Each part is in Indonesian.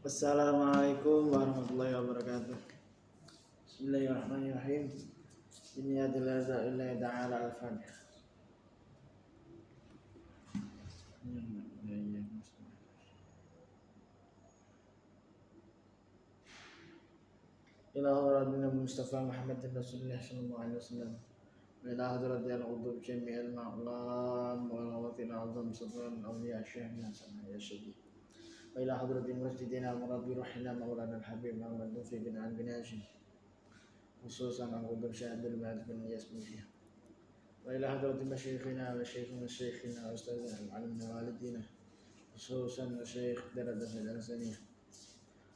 Assalamualaikum warahmatullahi wabarakatuh. Bismillahirrahmanirrahim. Bismillahirrahmanirrahim. Ta'ala al-Fatihah. Ila hadratina Mustafa Muhammadin Rasulullah sallallahu alaihi wasallam. Wa ila hadratil qutub jami'il ma'lam wal hawatil azam sabran awliya syahna sana ya syahid. Wa ila hadratil masjidina murabbi ruhina maulana al-habib Muhammad Nufi bin Al-Binashi. Khususan al-qutub syahidul ma'ad bin Yasmiyah. Wa ila hadratil masyikhina wa syekhina wa ustadzina wa alimna walidina. Khususan Syekh Daradah Al-Saniyah.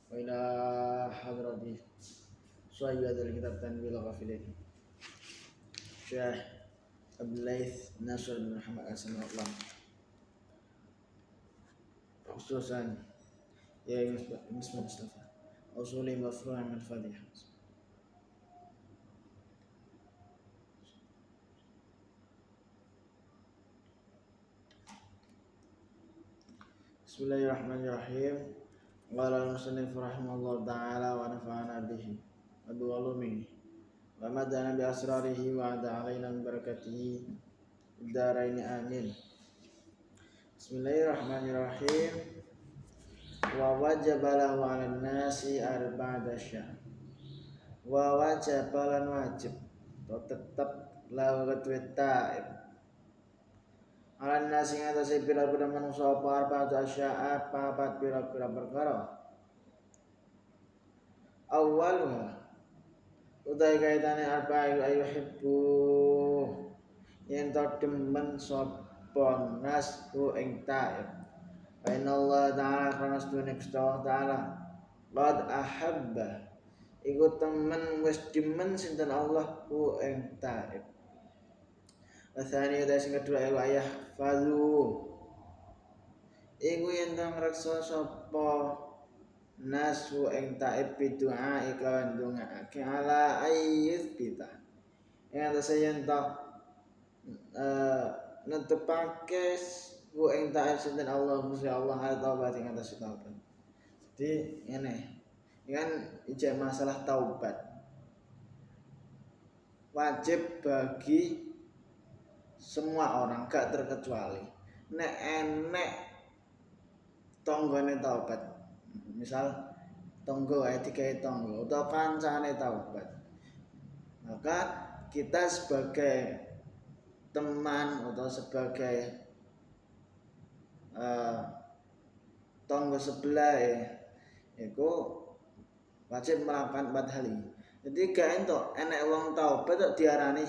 Wa ila hadratil Sayyid al-Kitab Tanwil Ghafilin Syekh Abdul Laith Nasr bin Muhammad Al-Sanawallah. Khususan Ya Muslim Mustafa Usuli Mafru'an min Fadihah. Bismillahirrahmanirrahim. Qala al-musannif rahimahullah ta'ala wa nafa'ana bihi wa bi'ulumihi wa madana bi asrarihi wa ada alaina min barakatihi daraini amin. Bismillahirrahmanirrahim. Wa wajaba lahu 'alan nasi arba'ata asya'. Wa wajaba lan wajib atau tetap lahu kedue taib. 'Alan nasi ngatasi pira-pira manungsa apa arba'ata asya' papat pira-pira perkara. Awwaluha utai kaitane arba'i ayuhibbu yen to demen sapa nas ku ing taib. Fa innallaha ta'ala kana sedune Gusti Allah taala qad ahabba iku temen wis demen sinten Allah ku ing taib. Asani utai sing kedua iku ayah falu iku yen to ngreksa sapa nasu ing taib bidu'a iklawan ndongaake ala ayyuz kita ing atase yen to netepake ku ing taib sinten Allah Gusti Allah taubat ing atase taubat. Jadi ngene kan ijek masalah taubat wajib bagi semua orang gak terkecuali. Nek enek tonggone taubat misal tonggo ae digawe tonggo utawa kancane taubat, maka kita sebagai teman atau sebagai tonggo sebelah iku wajib melakukan 4 hal ini. Jadi gak entuk enek wong taubat kok diarani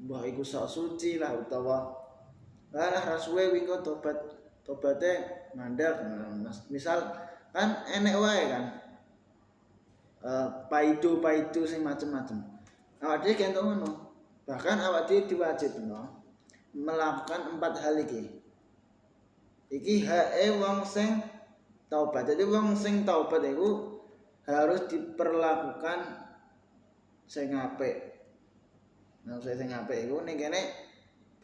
mbah iku sok suci lah utawa lah rasuwe wingi tobaté mandek. Misal kan enek wae kan paidu sing macem-macem. Awak dhewe kentuk ngono. Bahkan awak dhewe diwajibno melakukan 4 hal iki. Iki hae wong sing taubat. Jadi wong sing taubat iku harus diperlakukan sing apik. Nah, sing apik iku ning kene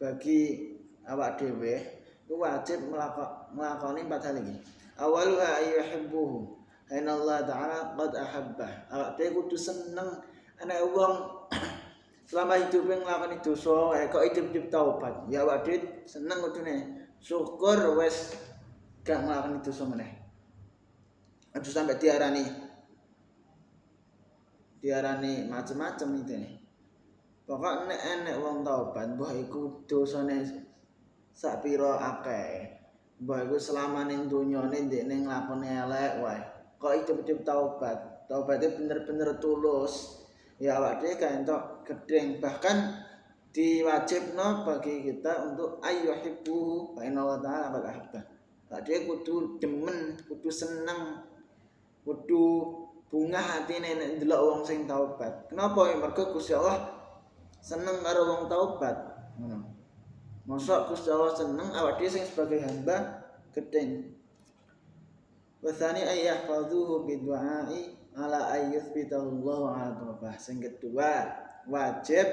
bagi awak dhewe ku wajib melakoni 4 hal iki. Awaluha ayyuhibbuhu. Inna Allah Ta'ala qad ahabbah. Awak dhewe kudu seneng ana wong selama hidupe nglakoni dosa kok hidup taubat. Ya awak dhewe seneng kudune. Syukur wis gak nglakoni dosa meneh. Aja sampe diarani macem-macem intine. Pokok nek enek wong taubat mbah iku dosane sak pira akeh. Mbah iku selama ning donyane ndekne nglakoni elek wae. Kok hidup taubat. Taubate bener-bener tulus. Ya awak dhewe gak entuk gedeng, bahkan diwajibno bagi kita untuk ayyuhibbu fa inna Allah ta'ala qad ahabba. Awak dhewe kudu demen, kudu seneng, kudu bungah hatine nek ndelok wong sing taubat. Kenapa? Mergo Gusti Allah seneng karo wong taubat. Ngono. Mosok Gusti Allah seneng awak dhewe sing sebagai hamba gedeng. Wasani ayyahfazuhu bidu'ai ala ayyuthbitahu Allah ala tawbah. Sing kedua, wajib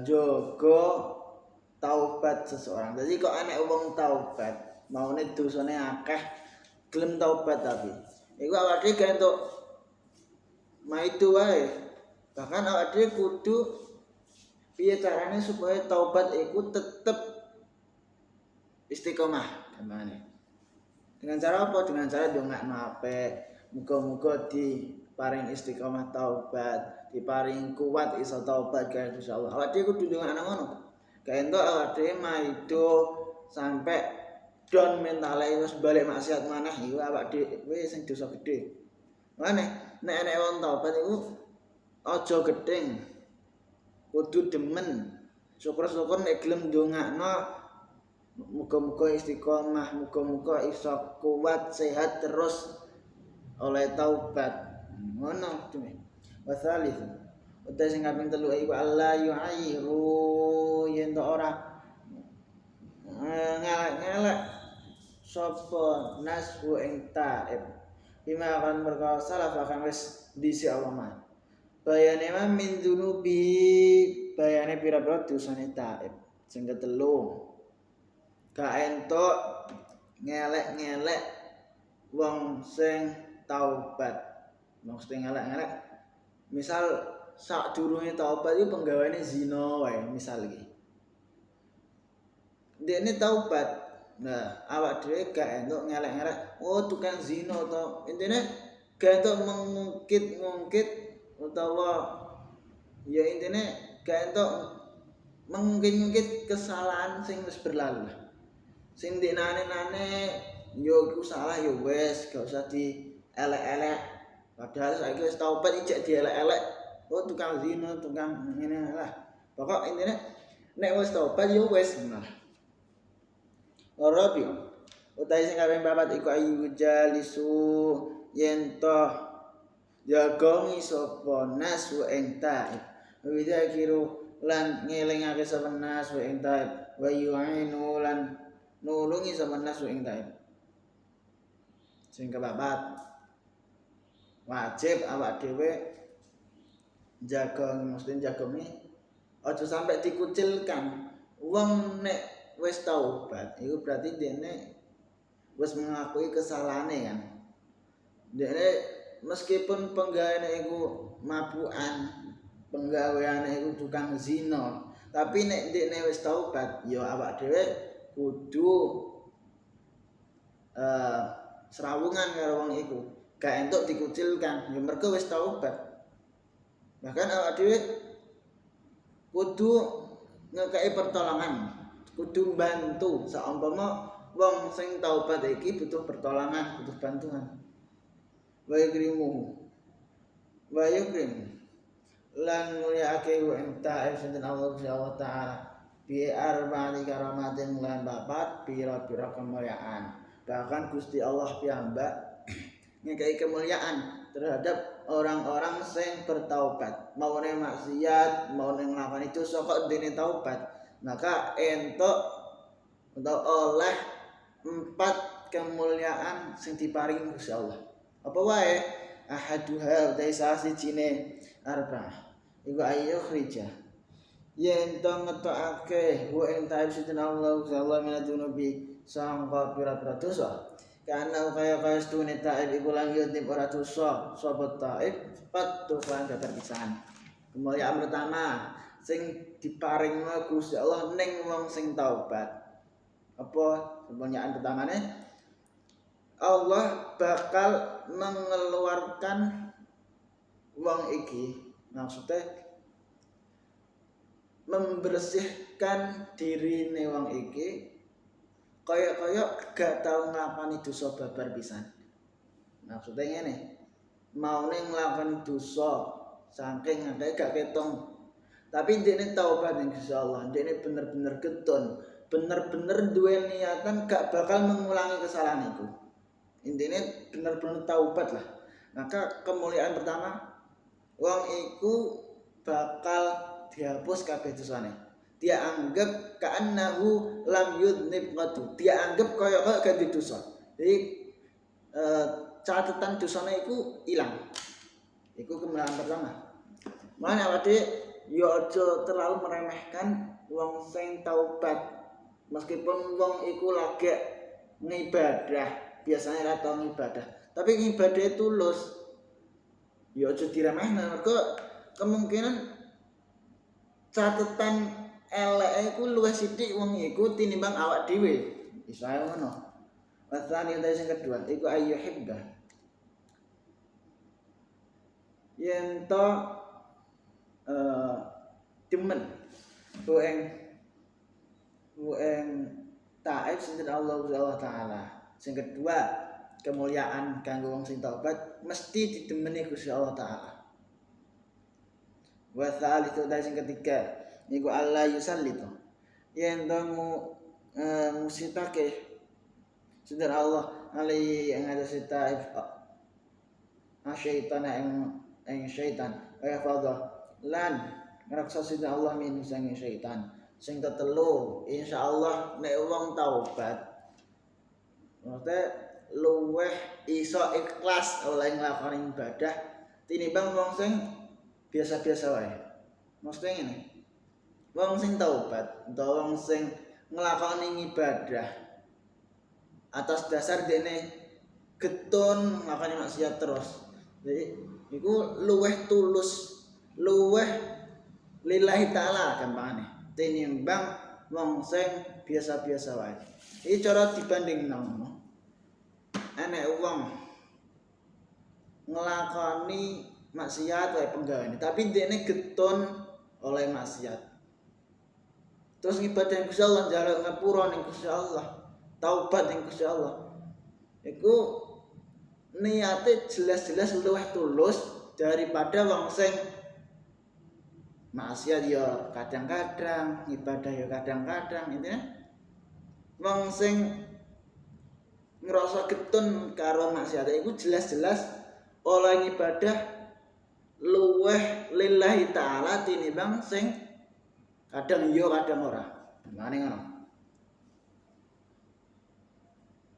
njogo taubat seseorang. Jadi kok enek wong taubat, maune dosane akeh, gelem taubat tapi iku awake gak entuk maido wae. Bahkan awake kudu piye carane supaya taubat iku tetep istiqomah gamane. Dengan cara apa? Dengan cara ndongakno apik. Muga-muga diparing istiqomah taubat, diparing kuat iso taubat kaya insyaallah. Awake kudu ndongakno ngono. Gak entuk awake maido sampai don mentale wis balik maksiat maneh iku awake dhewe sing dosa gedhe. Mane nek enek wong taubat iku aja gething. Kudu demen. Syukur-syukur nek gelem ndongakno muga-muga istiqomah, muga-muga iso kuat sehat terus oleh taubat. Ngono kuwi. Wasalih. Uta sing kaping 3 iku Allah yu'ayru yen ora ngelak-ngelak sapa nasbu ing taib. Bima kan perkara salaf akan wis dhisik Allah mah. Bayane mah min dzunubi, bayane pira-pira dosane taib. Sing ketelu gak entuk ngelek-ngelek wong sing taubat. Wong sing ngelek-ngelek misal sadurunge taubat iki penggaweane zina wae misal iki. Dene taubat. Nah, awak dhewe gak entuk ngelek-ngelek oh tukang zina to. Intine gak entuk mengungkit-ungkit utawa ya intine gak entuk mengungkit-ungkit kesalahan sing wis berlalu. Sing dinane-nane yo iku salah yo wis gak usah dielek-elek. Padahal saiki wis taubat ijek dielek-elek. Oh tukang zina, tukang ngene lah. Pokok intine nek wis taubat yo wis nah. Rabi utahe sing kaping 4 iku ayu jalisu yen to jagongi sapa nas wa ing taib. Widzakiru lan ngelingake sapa nas wa ing taib wa yu'inu lan nulungi sapa nas wa ing taib. Sing kepapat wajib awak dhewe jaga mesti jagongi aja sampai dikucilkan. Wong nek wis taubat iku berarti dene wis mengakui kesalahane kan. Dene meskipun penggaweane iku mabukan, penggaweane iku tukang zina, tapi nek dene wis taubat ya awak dhewe kudu serawungan karo wong iku. Gak entuk dikucilkan, ya mergo wis taubat. Bahkan awak dhewe kudu ngekeki pertolongan, kudu bantu saumpama wong sing taubat iki butuh pertolongan, butuh bantuan. Wa yukrimu wa yukrim lan mulyake wa ta'ala sinten Allah taala bi arba'ati karamatin lan bapat pira-pira kemuliaan. Bahkan Gusti Allah piyambak ngekeki kemuliaan terhadap orang-orang sing bertaubat. Maune maksiat, maune nglakoni dosa kok dene taubat. Maka entuk atau oleh 4 kemuliaan sing diparingi Gusti Allah. Apa wae? Ahaduha utai salah sijine arba'ah. Iku ayo khrija. Yen to ngetokake wa ing taib sinten Allah Gusti Allah minadunubi sangka pira-pira dosa. Karena kaya stune taib iku lan yutib ora dosa sapa taib patu kan keterpisahan. Kemuliaan pertama sing diparingna Gusti Allah ning wong sing taubat. Apa kemuliaan pertamane? Allah bakal mengeluarkan wong iki, maksudnya membersihkan dirine wong iki kaya gak tau nglakoni dosa babar pisan. Maksudnya ngene, maune nglakoni dosa saking ngene gak ketung. Tapi dene taubat ning Gusti Allah, dene bener-bener getun, bener-bener duwe niatan gak bakal mengulangi kesalahan itu. Intinya bener-bener taubat lah. Maka kemuliaan pertama, wong iku bakal dihapus kabeh dosane. Dia anggap ka'annahu lam yudnib qadu. Dia anggap kaya gak dosa. Jadi catatan dosane iku ilang. Iku kemuliaan pertama. Mana awake yo aja terlalu meremehkan wong sing taubat meskipun wong iku lagi ngibadah, biasanya ora tau ngibadah, tapi ngibadahe tulus. Ya aja diremehna, mergo kemungkinan catetan eleke iku luwih sithik wong iku tinimbang awak dhewe. Iso ae ngono. Wasani sing kedua iku ayyuhibba. Yen to demen ing taib sinten Allah Taala. Sing kedua, kemuliaan kanggo wong sing taubat mesti didemeni Gusti Allah Taala. Wa tsalitsu sing ketiga niku Allah yusallitu. Yen to musitake sinten Allah alaihi ing atase taib asyaitan ing syaitan wa fadha lan ngraksa sinten Allah min sang syaitan. Sing ketelu insyaallah nek wong taubat mate luweh iso ikhlas oleh nglakoni ibadah tinimbang wong sing biasa-biasa wae. Mesti ngene. Wong sing taubat utawa wong sing nglakoni ibadah atas dasar dene getun nglakoni maksiat terus. Jadi iku luweh tulus, luweh lillahi taala gampangane. Tinimbang wong sing biasa-biasa wae. Iki cara dibandingno. Enek wong nglakoni maksiat wae penggaweane, tapi dene getun oleh maksiat. Terus ngibadah Gusti Allah, njaluk ngapura ning Gusti Allah, taubat ning Gusti Allah. Iku niate jelas-jelas luwih tulus daripada wong sing maksiat ya kadang-kadang, ibadah ya kadang-kadang, intine wong sing ngerasa getun karo maksiat iku jelas-jelas oleh ibadah luweh lillahi taala tinimbang sing kadang iya kadang ora. Mane ngono.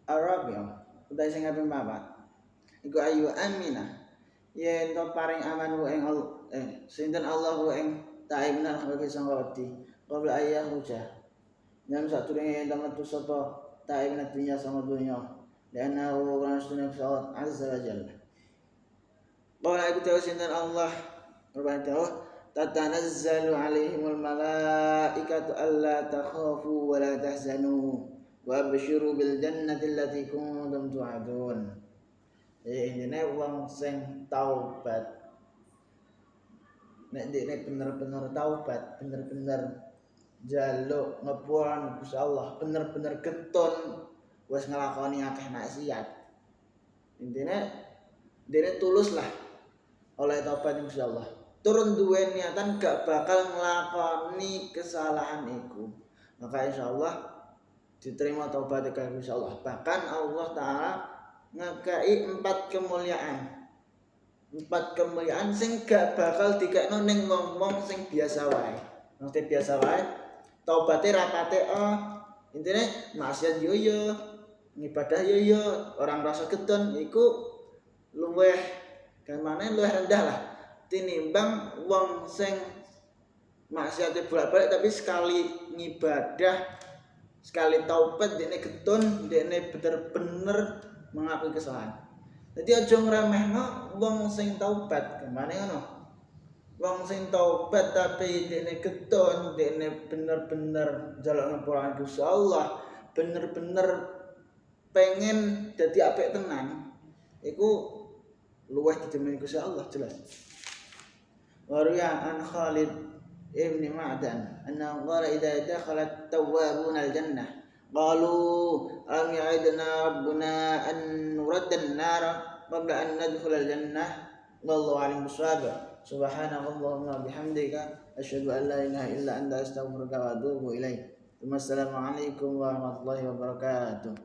Arab ya, utai sing kaping 4. Iku ayu amina. Yen to paring aman ing sinten Allah ing taibna kabeh sangawati. Qabla ayah huja. Yang sadurunge yen metu sapa taibna dunya sama dunya. Dan aku kan sunah Allah azza wa jalla. Bahwa iku tahu sinten Allah berbantu tatanazzalu alaihimul malaikatu alla takhafu wa la tahzanu wa abshiru bil jannati allati kuntum tu'adun. Intine wong sing taubat nek dekne bener-bener taubat, bener-bener njaluk ngepura Gusti Allah, bener-bener getun wis nglakoni akeh maksiat. Intine dene tulus lah oleh taubat Gusti Allah. Turun duwe niatan gak bakal nglakoni kesalahan iku. Maka insyaallah diterima taubat kanggo Gusti Allah. Bahkan Allah Taala ngakai 4 kemuliaan. 4 kemuliaan sing gak bakal dikekno ning wong-wong sing biasa wae. Wong sing biasa wae taubate rapate intine maksiat yo yo, ngibadah yo yo, orang rasa getun iku luweh gamane luwih rendah lah tinimbang wong sing maksiate bolak-balik tapi sekali ngibadah, sekali taubat dene getun, dene bener-bener mengakui kesalahan. Jadi aja ngremehno wong sing taubat, gimana ngono? Wong sing taubat tapi dene getun, dene bener-bener njaluk ngapura Gusti Allah, bener-bener pengen dadi apik tenan. Iku luwih didemeni Gusti Allah jelas. Waruya an Khalid ibn Ma'dan anna qala idza dakhalat tawwabuna al-jannah qalu alam ya'idna rabbuna an nuradda an-nar qabla an nadkhula al-jannah wallahu a'lam bissawab. Subhanallahumma bihamdika asyhadu an la ilaha illa anta astaghfiruka wa atubu ilaik. Wassalamualaikum warahmatullahi wabarakatuh.